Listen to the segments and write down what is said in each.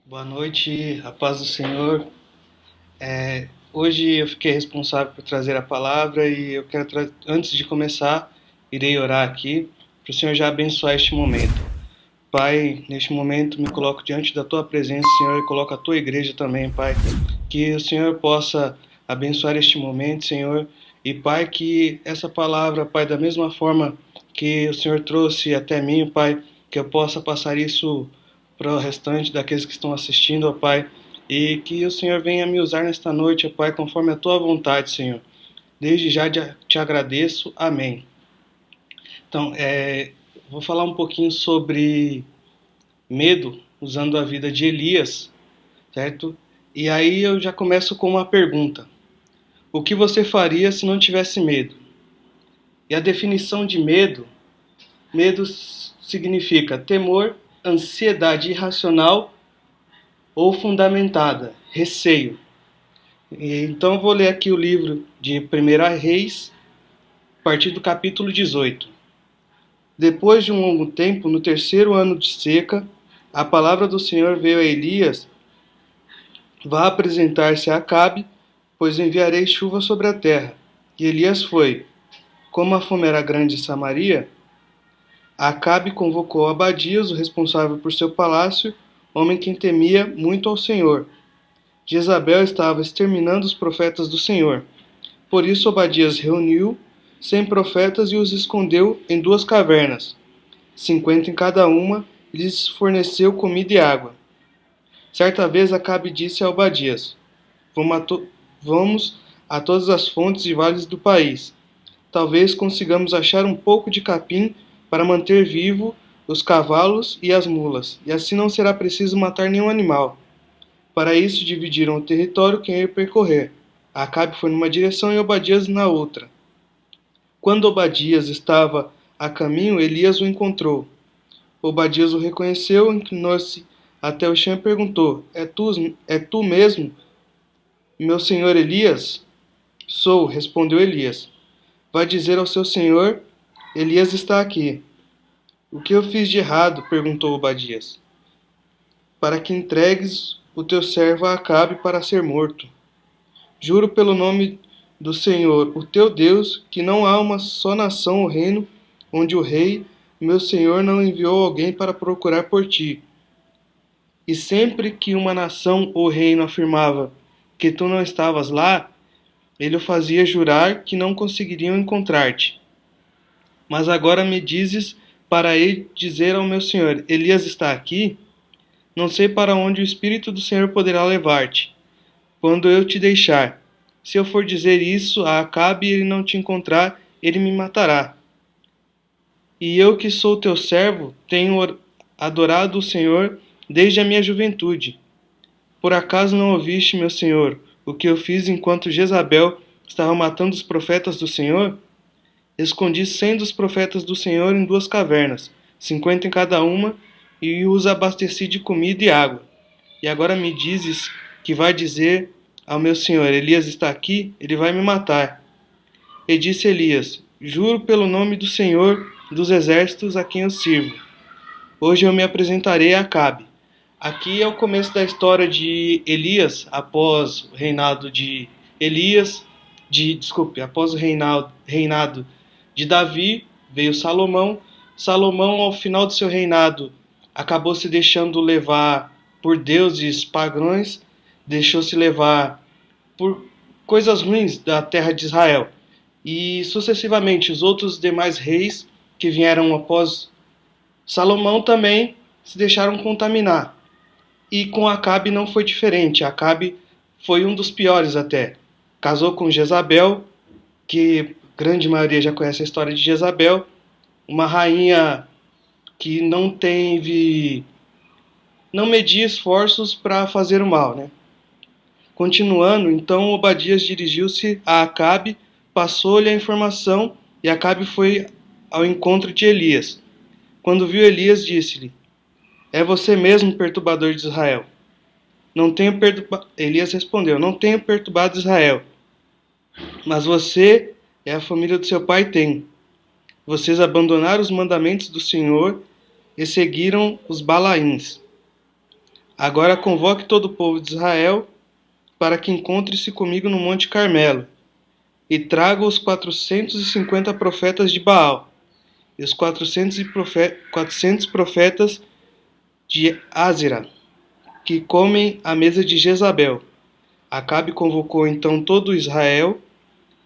Boa noite, a paz do Senhor. Hoje eu fiquei responsável por trazer a palavra e eu quero, antes de começar, irei orar aqui para o Senhor já abençoar este momento. Pai, neste momento me coloco diante da Tua presença, Senhor, e coloco a Tua igreja também, Pai. Que o Senhor possa abençoar este momento, Senhor, e Pai, que essa palavra, Pai, da mesma forma que o Senhor trouxe até mim, Pai, que eu possa passar isso para o restante daqueles que estão assistindo, ó Pai, e que o Senhor venha me usar nesta noite, ó Pai, conforme a Tua vontade, Senhor. Desde já te agradeço. Amém. Então, vou falar um pouquinho sobre medo, usando a vida de Elias, certo? E aí eu já começo com uma pergunta. O que você faria se não tivesse medo? E a definição de medo, medo significa temor, ansiedade irracional ou fundamentada, receio. Então eu vou ler aqui o livro de 1 Reis, a partir do capítulo 18. Depois de um longo tempo, no terceiro ano de seca, a palavra do Senhor veio a Elias: vá apresentar-se a Acabe, pois enviarei chuva sobre a terra. E Elias foi. Como a fome era grande em Samaria, Acabe convocou Abadias, o responsável por seu palácio, homem que temia muito ao Senhor. Jezabel estava exterminando os profetas do Senhor. Por isso Obadias reuniu 100 profetas e os escondeu em 2 cavernas, 50 em cada uma, e lhes forneceu comida e água. Certa vez Acabe disse a Obadias: Vamos a todas as fontes e vales do país. Talvez consigamos achar um pouco de capim para manter vivo os cavalos e as mulas, e assim não será preciso matar nenhum animal. Para isso dividiram o território que ia percorrer. Acabe foi numa direção e Obadias na outra. Quando Obadias estava a caminho, Elias o encontrou. Obadias o reconheceu, inclinou-se até o chão e perguntou: é tu mesmo, meu senhor Elias? Sou, respondeu Elias. Vá dizer ao seu senhor: Elias está aqui. O que eu fiz de errado? Perguntou Obadias. Para que entregues o teu servo a Acabe para ser morto. Juro pelo nome do Senhor, o teu Deus, que não há uma só nação ou reino onde o rei, meu senhor, não enviou alguém para procurar por ti. E sempre que uma nação ou reino afirmava que tu não estavas lá, ele o fazia jurar que não conseguiriam encontrar-te. Mas agora me dizes para ir dizer ao meu senhor: Elias está aqui? Não sei para onde o Espírito do Senhor poderá levar-te, quando eu te deixar. Se eu for dizer isso a Acabe e ele não te encontrar, ele me matará. E eu que sou teu servo, tenho adorado o Senhor desde a minha juventude. Por acaso não ouviste, meu senhor, o que eu fiz enquanto Jezabel estava matando os profetas do Senhor? Escondi 100 dos profetas do Senhor em 2 cavernas, 50 em cada uma, e os abasteci de comida e água. E agora me dizes que vai dizer ao meu senhor: Elias está aqui, ele vai me matar. E disse Elias: Juro pelo nome do Senhor dos exércitos a quem eu sirvo. Hoje eu me apresentarei a Acabe. Aqui é o começo da história de Elias, após o reinado de Elias, após o reinado de Davi, veio Salomão. Salomão, ao final do seu reinado, acabou se deixando levar por deuses pagãos, deixou-se levar por coisas ruins da terra de Israel. E sucessivamente os outros demais reis que vieram após Salomão também se deixaram contaminar. E com Acabe não foi diferente. Acabe foi um dos piores até. Casou com Jezabel, que a grande maioria já conhece a história de Jezabel, uma rainha que não media esforços para fazer o mal, né? Continuando, então Obadias dirigiu-se a Acabe, passou-lhe a informação e Acabe foi ao encontro de Elias. Quando viu Elias, disse-lhe: É você mesmo, perturbador de Israel. Elias respondeu: Não tenho perturbado Israel, mas você e a família do seu pai têm. Vocês abandonaram os mandamentos do Senhor e seguiram os Balaíns. Agora convoque todo o povo de Israel para que encontre-se comigo no Monte Carmelo, e traga os 450 profetas de Baal, e os 400 profetas de Ázera, que comem à mesa de Jezabel. Acabe convocou então todo Israel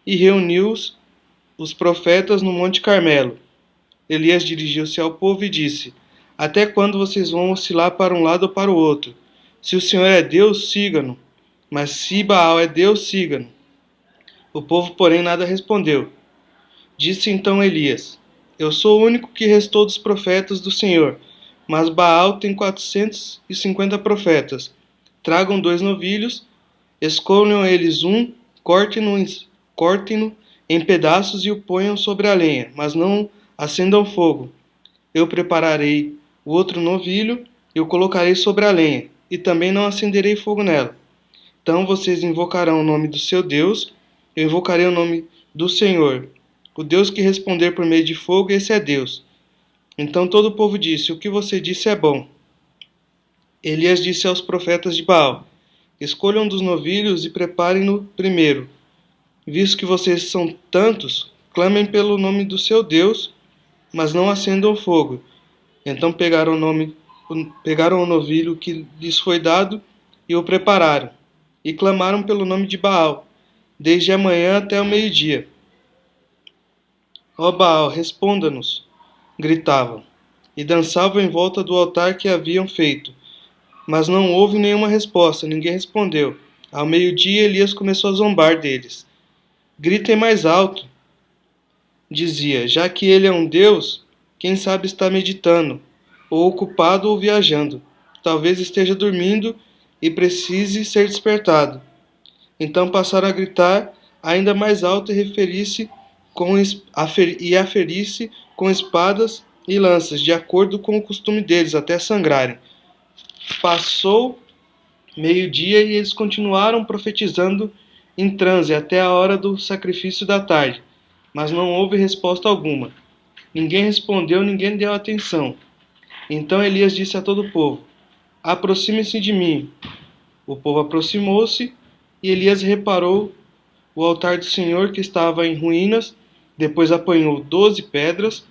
e reuniu os profetas no Monte Carmelo. Elias dirigiu-se ao povo e disse: Até quando vocês vão oscilar para um lado ou para o outro? Se o Senhor é Deus, siga-no. Mas se Baal é Deus, siga-no. O povo, porém, nada respondeu. Disse então Elias: Eu sou o único que restou dos profetas do Senhor, mas Baal tem 450 profetas. Tragam 2 novilhos, escolham eles um, cortem-no em pedaços e o ponham sobre a lenha, mas não acendam fogo. Eu prepararei o outro novilho e o colocarei sobre a lenha, e também não acenderei fogo nela. Então vocês invocarão o nome do seu Deus, eu invocarei o nome do Senhor. O Deus que responder por meio de fogo, esse é Deus. Então todo o povo disse: O que você disse é bom. Elias disse aos profetas de Baal: Escolham um dos novilhos e preparem-no primeiro. Visto que vocês são tantos, clamem pelo nome do seu Deus, mas não acendam fogo. Então pegaram o novilho que lhes foi dado e o prepararam, e clamaram pelo nome de Baal, desde a manhã até o meio-dia. Ó Baal, responda-nos, gritavam, e dançavam em volta do altar que haviam feito. Mas não houve nenhuma resposta, ninguém respondeu. Ao meio-dia, Elias começou a zombar deles. Gritem mais alto, dizia, já que ele é um Deus, quem sabe está meditando, ou ocupado ou viajando. Talvez esteja dormindo e precise ser despertado. Então passaram a gritar ainda mais alto e aferir-se com espadas e lanças, de acordo com o costume deles, até sangrarem. Passou meio-dia e eles continuaram profetizando em transe até a hora do sacrifício da tarde, mas não houve resposta alguma. Ninguém respondeu, ninguém deu atenção. Então Elias disse a todo o povo: Aproxime-se de mim. O povo aproximou-se e Elias reparou o altar do Senhor que estava em ruínas. Depois apanhou 12 pedras,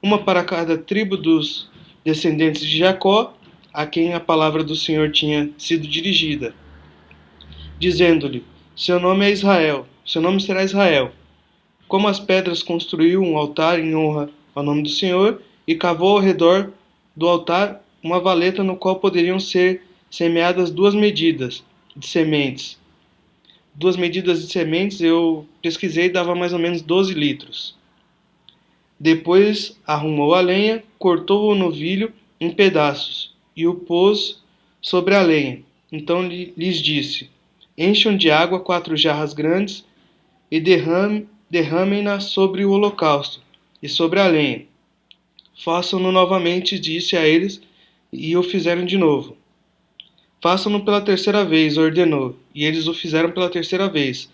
uma para cada tribo dos descendentes de Jacó, a quem a palavra do Senhor tinha sido dirigida, dizendo-lhe: Seu nome é Israel, seu nome será Israel. Como as pedras, construiu um altar em honra ao nome do Senhor e cavou ao redor do altar uma valeta no qual poderiam ser semeadas 2 medidas de sementes. 2 medidas de sementes, eu pesquisei, dava mais ou menos 12 litros. Depois arrumou a lenha, cortou o novilho em pedaços e o pôs sobre a lenha. Então lhes disse: Encham de água 4 jarras grandes e derramem-na sobre o holocausto e sobre a lenha. Façam-no novamente, disse a eles, e o fizeram de novo. Façam-no pela terceira vez, ordenou, e eles o fizeram pela terceira vez.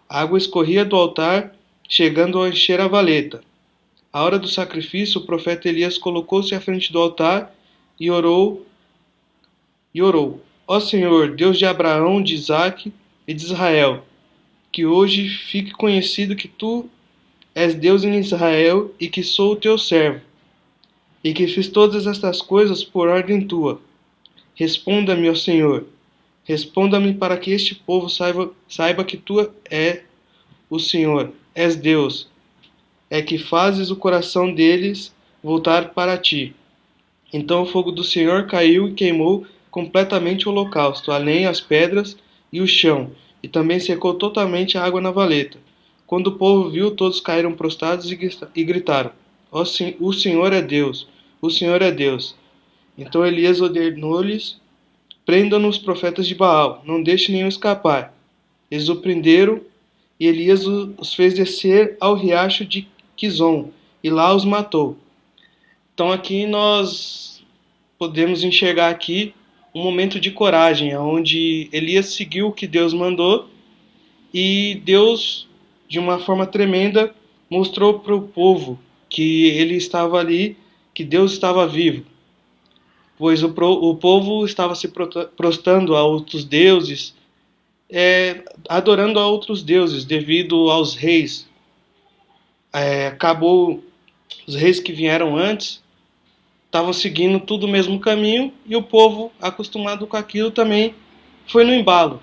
A água escorria do altar, chegando a encher a valeta. À hora do sacrifício, o profeta Elias colocou-se à frente do altar e orou. Ó Senhor, Deus de Abraão, de Isaque e de Israel, que hoje fique conhecido que tu és Deus em Israel e que sou o teu servo, e que fiz todas estas coisas por ordem tua. Responda-me, ó Senhor, responda-me para que este povo saiba que tu é o Senhor, és Deus, é que fazes o coração deles voltar para ti. Então o fogo do Senhor caiu e queimou completamente o holocausto, a lenha, as pedras e o chão, e também secou totalmente a água na valeta. Quando o povo viu, todos caíram prostrados e gritaram: O Senhor é Deus, o Senhor é Deus. Então Elias ordenou-lhes: Prendam os profetas de Baal, não deixe nenhum escapar. Eles o prenderam e Elias os fez descer ao riacho de Quizon e lá os matou. Então aqui nós podemos enxergar aqui um momento de coragem, onde Elias seguiu o que Deus mandou e Deus, de uma forma tremenda, mostrou para o povo que ele estava ali, que Deus estava vivo. pois o povo estava se prostrando a outros deuses, adorando a outros deuses, devido aos reis. Acabou, os reis que vieram antes estavam seguindo tudo o mesmo caminho e o povo, acostumado com aquilo, também foi no embalo.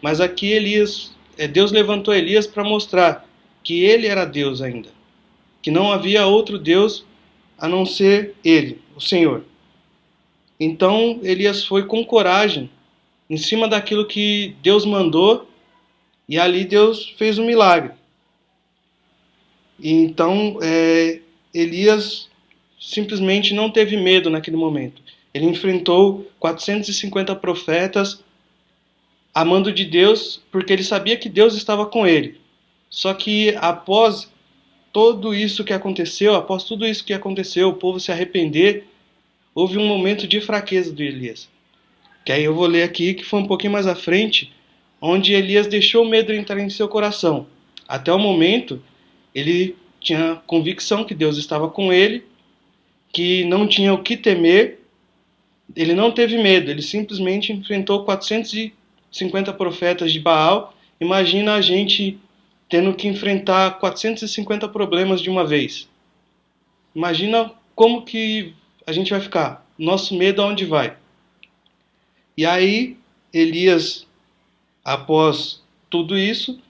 Mas aqui Deus levantou Elias para mostrar que ele era Deus ainda, que não havia outro Deus a não ser ele, o Senhor. Então Elias foi com coragem em cima daquilo que Deus mandou, e ali Deus fez um milagre. E então Elias simplesmente não teve medo naquele momento. Ele enfrentou 450 profetas a mando de Deus, porque ele sabia que Deus estava com ele. Só que após tudo isso que aconteceu, o povo se arrepender, houve um momento de fraqueza de Elias. Que aí eu vou ler aqui, que foi um pouquinho mais à frente, onde Elias deixou o medo entrar em seu coração. Até o momento, ele tinha convicção que Deus estava com ele, que não tinha o que temer. Ele não teve medo, ele simplesmente enfrentou 450 profetas de Baal. Imagina a gente tendo que enfrentar 450 problemas de uma vez. Imagina como que a gente vai ficar. Nosso medo aonde vai? E aí, Elias, após tudo isso,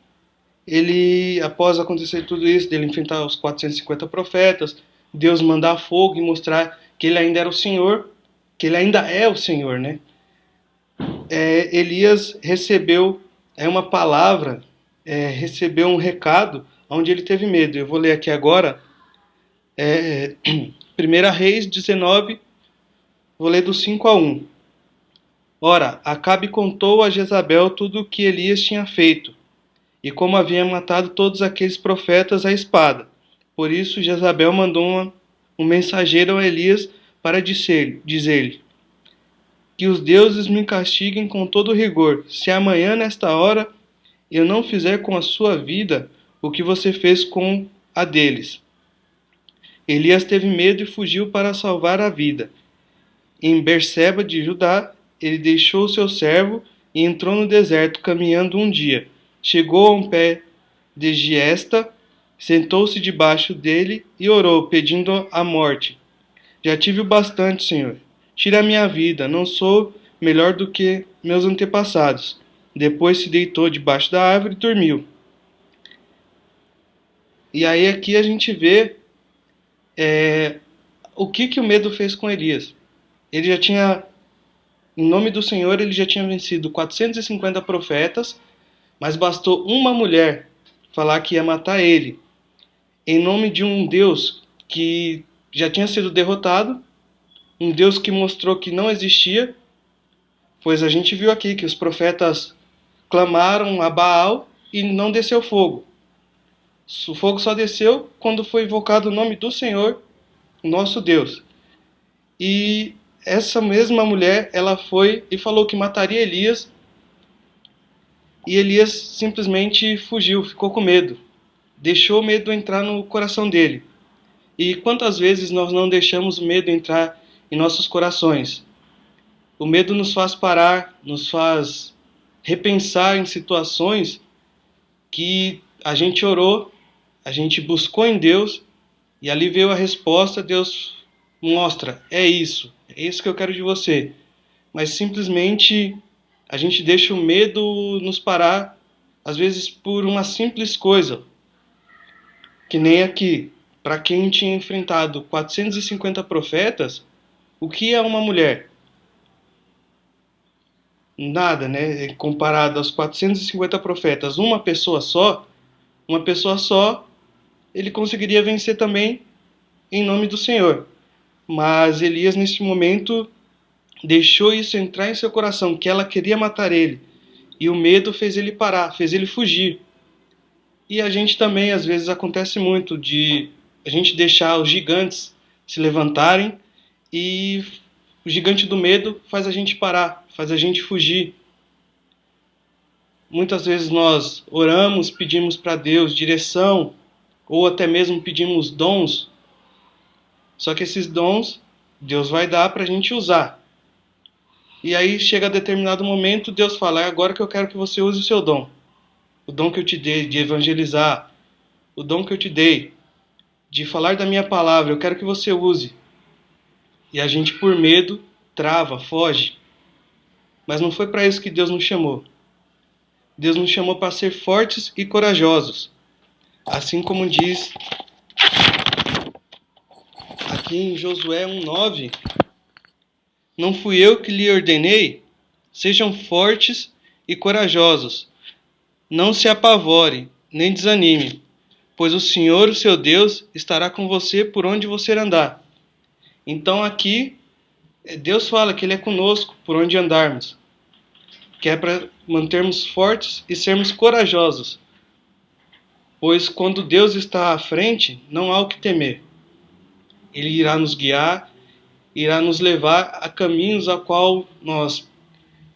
após acontecer tudo isso, dele enfrentar os 450 profetas, Deus mandar fogo e mostrar que ele ainda era o Senhor, que ele ainda é o Senhor, né? Elias recebeu uma palavra, recebeu um recado onde ele teve medo. Eu vou ler aqui agora, 1 Reis 19, vou ler do 5 a 1. Ora, Acabe contou a Jezabel tudo o que Elias tinha feito, e como havia matado todos aqueles profetas à espada. Por isso Jezabel mandou um mensageiro a Elias para dizer-lhe: que os deuses me castiguem com todo rigor, se amanhã, nesta hora, eu não fizer com a sua vida o que você fez com a deles. Elias teve medo e fugiu para salvar a vida. Em Berseba de Judá, ele deixou seu servo e entrou no deserto, caminhando um dia. Chegou a um pé de giesta, sentou-se debaixo dele e orou, pedindo a morte. Já tive o bastante, Senhor. Tira a minha vida, não sou melhor do que meus antepassados. Depois se deitou debaixo da árvore e dormiu. E aí aqui a gente vê o que o medo fez com Elias. Ele já tinha, em nome do Senhor, ele já tinha vencido 450 profetas, mas bastou uma mulher falar que ia matar ele, em nome de um Deus que já tinha sido derrotado, um Deus que mostrou que não existia, pois a gente viu aqui que os profetas clamaram a Baal e não desceu fogo. O fogo só desceu quando foi invocado o nome do Senhor, nosso Deus. E essa mesma mulher, ela foi e falou que mataria Elias, e Elias simplesmente fugiu, ficou com medo. Deixou o medo entrar no coração dele. E quantas vezes nós não deixamos o medo entrar em nossos corações? O medo nos faz parar, nos faz repensar em situações que a gente orou, a gente buscou em Deus, e ali veio a resposta. Deus mostra, é isso que eu quero de você. Mas simplesmente a gente deixa o medo nos parar, às vezes por uma simples coisa, que nem aqui. Para quem tinha enfrentado 450 profetas, o que é uma mulher? Nada, né? Comparado aos 450 profetas, uma pessoa só, ele conseguiria vencer também em nome do Senhor. Mas Elias, neste momento, deixou isso entrar em seu coração, que ela queria matar ele. E o medo fez ele parar, fez ele fugir. E a gente também, às vezes, acontece muito de a gente deixar os gigantes se levantarem, e o gigante do medo faz a gente parar, faz a gente fugir. Muitas vezes nós oramos, pedimos para Deus direção, ou até mesmo pedimos dons, só que esses dons Deus vai dar para a gente usar. E aí chega a determinado momento, Deus fala: é agora que eu quero que você use o seu dom. O dom que eu te dei de evangelizar, o dom que eu te dei de falar da minha palavra, eu quero que você use. E a gente, por medo, trava, foge. Mas não foi para isso que Deus nos chamou. Deus nos chamou para ser fortes e corajosos. Assim como diz aqui em Josué 1:9, não fui eu que lhe ordenei? Sejam fortes e corajosos. Não se apavore, nem desanime, pois o Senhor, o seu Deus, estará com você por onde você andar. Então aqui, Deus fala que Ele é conosco por onde andarmos, que é para mantermos fortes e sermos corajosos, pois quando Deus está à frente, não há o que temer. Ele irá nos guiar, irá nos levar a caminhos a qual nós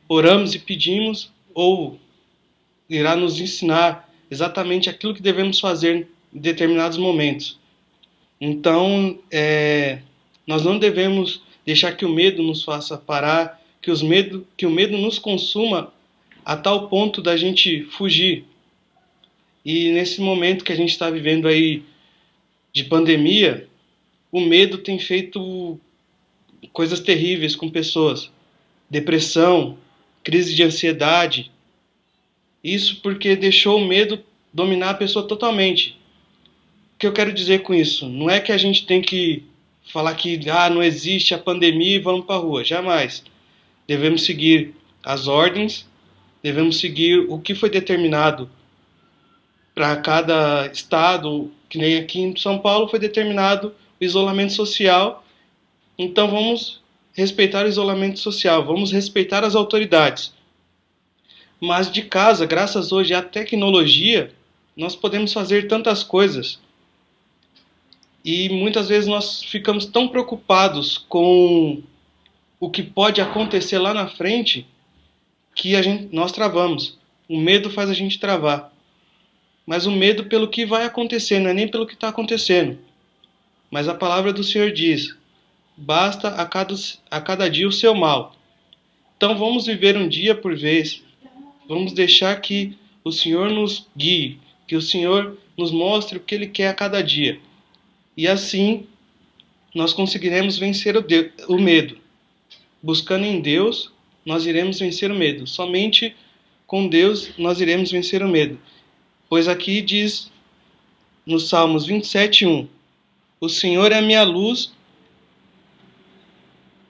oramos e pedimos, ou irá nos ensinar exatamente aquilo que devemos fazer em determinados momentos. Então, nós não devemos deixar que o medo nos faça parar, que o medo nos consuma a tal ponto da gente fugir. E nesse momento que a gente está vivendo aí de pandemia, o medo tem feito coisas terríveis com pessoas. Depressão, crise de ansiedade. Isso porque deixou o medo dominar a pessoa totalmente. O que eu quero dizer com isso? Não é que a gente tem que falar que não existe a pandemia e vamos para a rua. Jamais. Devemos seguir as ordens, devemos seguir o que foi determinado para cada estado, que nem aqui em São Paulo foi determinado o isolamento social. Então vamos respeitar o isolamento social, vamos respeitar as autoridades. Mas de casa, graças hoje à tecnologia, nós podemos fazer tantas coisas. E muitas vezes nós ficamos tão preocupados com o que pode acontecer lá na frente que nós travamos. O medo faz a gente travar. Mas o medo pelo que vai acontecer, não é nem pelo que está acontecendo. Mas a palavra do Senhor diz: basta a cada dia o seu mal. Então vamos viver um dia por vez. Vamos deixar que o Senhor nos guie, que o Senhor nos mostre o que Ele quer a cada dia. E assim nós conseguiremos vencer o medo. Buscando em Deus, nós iremos vencer o medo. Somente com Deus nós iremos vencer o medo. Pois aqui diz no Salmos 27:1: o Senhor é a minha luz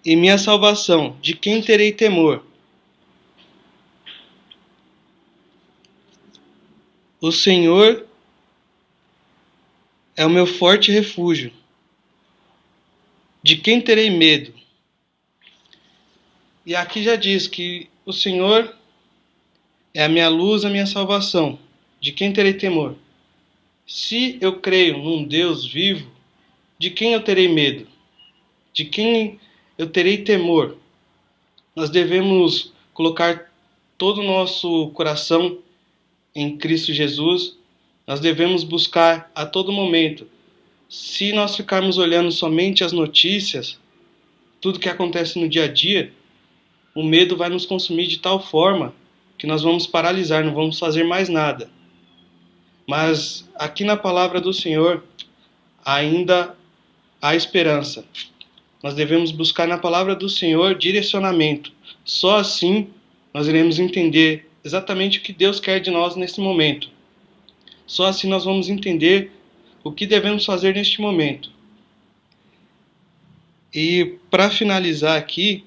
e minha salvação, de quem terei temor? O Senhor é o meu forte refúgio. De quem terei medo? E aqui já diz que o Senhor é a minha luz, a minha salvação. De quem terei temor? Se eu creio num Deus vivo, de quem eu terei medo? De quem eu terei temor? Nós devemos colocar todo o nosso coração em Cristo Jesus. Nós devemos buscar a todo momento. Se nós ficarmos olhando somente as notícias, tudo que acontece no dia a dia, o medo vai nos consumir de tal forma que nós vamos paralisar, não vamos fazer mais nada. Mas aqui na palavra do Senhor ainda há esperança. Nós devemos buscar na palavra do Senhor direcionamento. Só assim nós iremos entender exatamente o que Deus quer de nós nesse momento. Só assim nós vamos entender o que devemos fazer neste momento. E para finalizar aqui,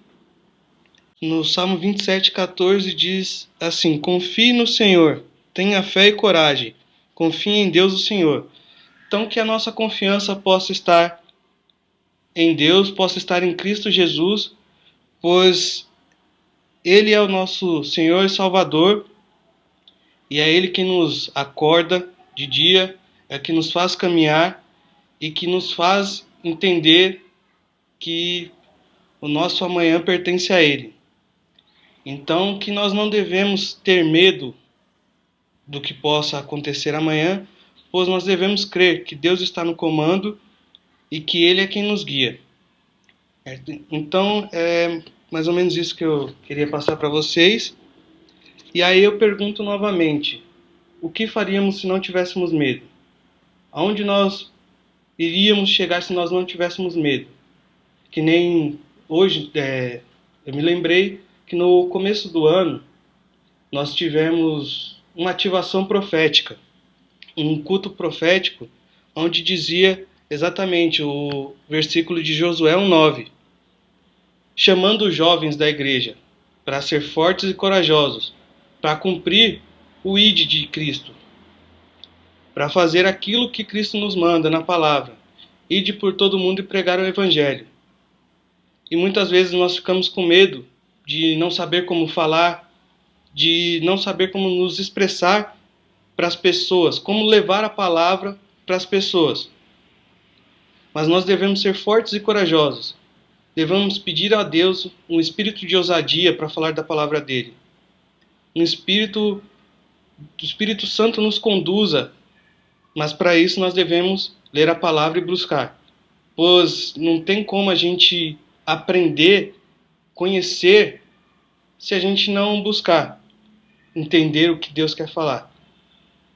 no Salmo 27:14 diz assim: confie no Senhor, tenha fé e coragem, confie em Deus o Senhor. Então que a nossa confiança possa estar em Deus, possa estar em Cristo Jesus, pois Ele é o nosso Senhor e Salvador, e é Ele que nos acorda de dia, é que nos faz caminhar e que nos faz entender que o nosso amanhã pertence a Ele. Então, que nós não devemos ter medo do que possa acontecer amanhã, pois nós devemos crer que Deus está no comando e que Ele é quem nos guia. Então, mais ou menos isso que eu queria passar para vocês. E aí eu pergunto novamente: o que faríamos se não tivéssemos medo? Aonde nós iríamos chegar se nós não tivéssemos medo? Que nem hoje, eu me lembrei que no começo do ano nós tivemos uma ativação profética, um culto profético, onde dizia exatamente o versículo de Josué 1:9, chamando os jovens da igreja para ser fortes e corajosos, para cumprir o ID de Cristo, para fazer aquilo que Cristo nos manda na palavra, ide por todo mundo e pregar o evangelho. E muitas vezes nós ficamos com medo de não saber como falar, de não saber como nos expressar para as pessoas, como levar a palavra para as pessoas. Mas nós devemos ser fortes e corajosos. Devemos pedir a Deus um espírito de ousadia para falar da palavra dele. Um espírito, que o Espírito Santo nos conduza, mas para isso nós devemos ler a palavra e buscar. Pois não tem como a gente aprender, conhecer, se a gente não buscar entender o que Deus quer falar.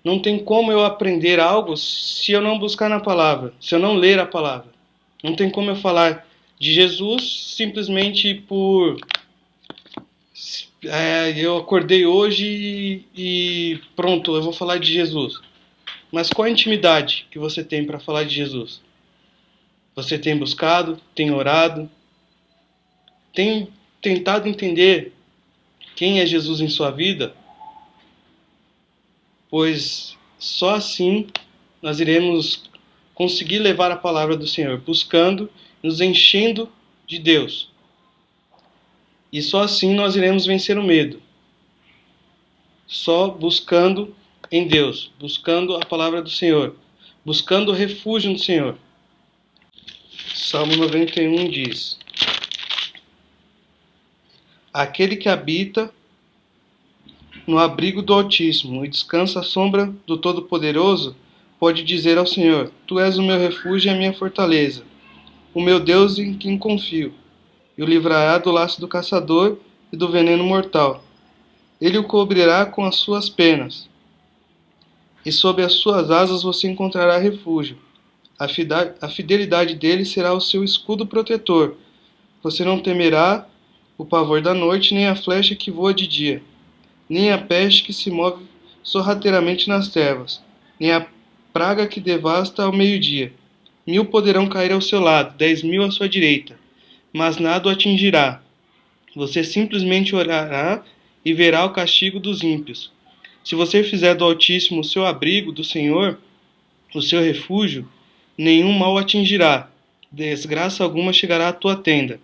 Não tem como eu aprender algo se eu não buscar na palavra, se eu não ler a palavra. Não tem como eu falar de Jesus simplesmente por eu acordei hoje e pronto, eu vou falar de Jesus. Mas qual a intimidade que você tem para falar de Jesus? Você tem buscado, tem orado, tem tentado entender quem é Jesus em sua vida? Pois só assim nós iremos conseguir levar a palavra do Senhor, buscando, nos enchendo de Deus. E só assim nós iremos vencer o medo. Só buscando em Deus, buscando a palavra do Senhor, buscando o refúgio no Senhor. Salmo 91 diz: aquele que habita no abrigo do Altíssimo e descansa à sombra do Todo-Poderoso, pode dizer ao Senhor: Tu és o meu refúgio e a minha fortaleza, o meu Deus em quem confio, e o livrará do laço do caçador e do veneno mortal. Ele o cobrirá com as suas penas, e sob as suas asas você encontrará refúgio. A fidelidade dele será o seu escudo protetor. Você não temerá o pavor da noite, nem a flecha que voa de dia, nem a peste que se move sorrateiramente nas trevas, nem a praga que devasta ao meio-dia. 1000 poderão cair ao seu lado, 10.000 à sua direita, mas nada o atingirá. Você simplesmente olhará e verá o castigo dos ímpios. Se você fizer do Altíssimo o seu abrigo, do Senhor, o seu refúgio, nenhum mal o atingirá, desgraça alguma chegará à tua tenda.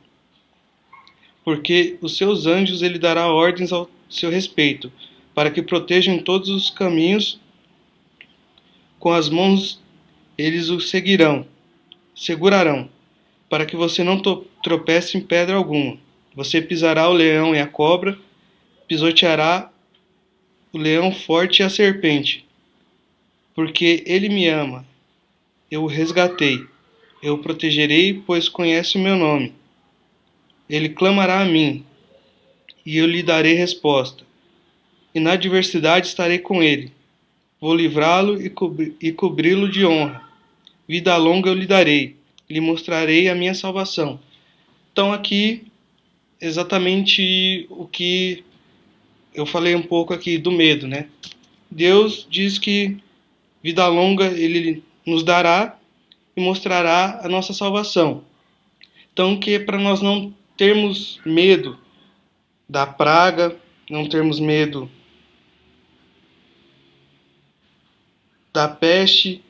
Porque os seus anjos ele dará ordens ao seu respeito, para que protejam em todos os caminhos. Com as mãos eles o segurarão, para que você não tropece em pedra alguma. Você pisará o leão e a cobra, pisoteará o leão forte e a serpente. Porque ele me ama, eu o resgatei, eu o protegerei, pois conhece o meu nome. Ele clamará a mim, e eu lhe darei resposta. E na adversidade estarei com ele. Vou livrá-lo e cobri-lo de honra. Vida longa eu lhe darei, lhe mostrarei a minha salvação. Então aqui, exatamente o que eu falei um pouco aqui do medo, né? Deus diz que vida longa ele nos dará e mostrará a nossa salvação. Então que é para nós não termos medo da praga, não termos medo da peste,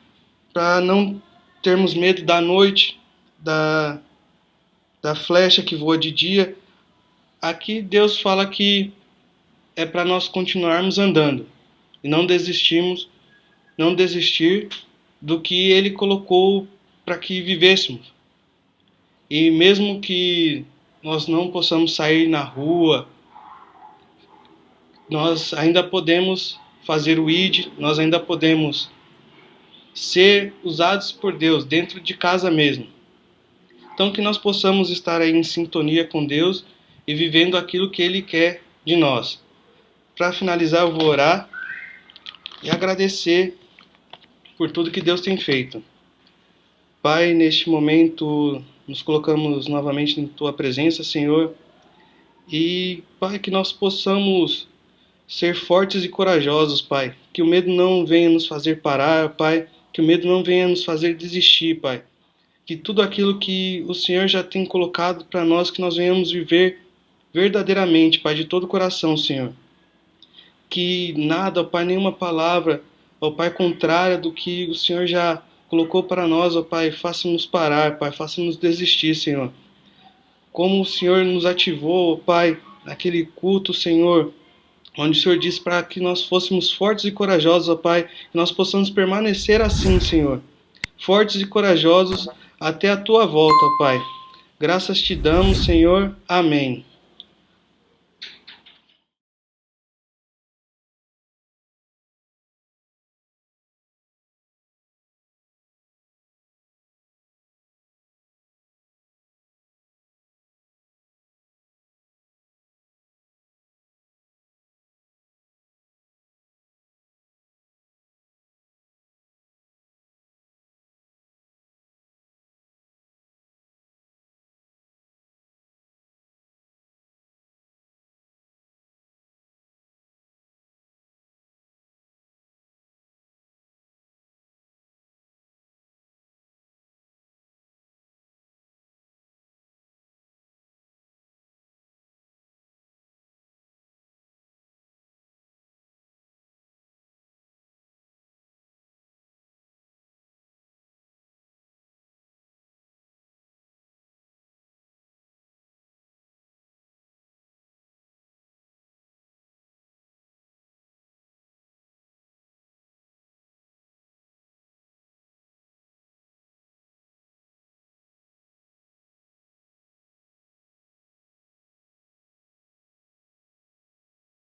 para não termos medo da noite, da flecha que voa de dia. Aqui Deus fala que é para nós continuarmos andando e não desistir do que Ele colocou para que vivêssemos. E mesmo que nós não possamos sair na rua, nós ainda podemos fazer o ID, nós ainda podemos ser usados por Deus dentro de casa mesmo. Então que nós possamos estar aí em sintonia com Deus e vivendo aquilo que Ele quer de nós. Para finalizar, eu vou orar e agradecer por tudo que Deus tem feito. Pai, neste momento nos colocamos novamente em Tua presença, Senhor, e Pai, que nós possamos ser fortes e corajosos, Pai. Que o medo não venha nos fazer parar, Pai. Que o medo não venha nos fazer desistir, Pai. Que tudo aquilo que o Senhor já tem colocado para nós, que nós venhamos viver verdadeiramente, Pai, de todo o coração, Senhor. Que nada, ó Pai, nenhuma palavra, ó Pai, contrária do que o Senhor já colocou para nós, ó Pai, faça-nos parar, Pai, faça-nos desistir, Senhor. Como o Senhor nos ativou, ó Pai, naquele culto, Senhor, onde o Senhor disse para que nós fôssemos fortes e corajosos, ó Pai, que nós possamos permanecer assim, Senhor. Fortes e corajosos até a Tua volta, ó Pai. Graças te damos, Senhor. Amém.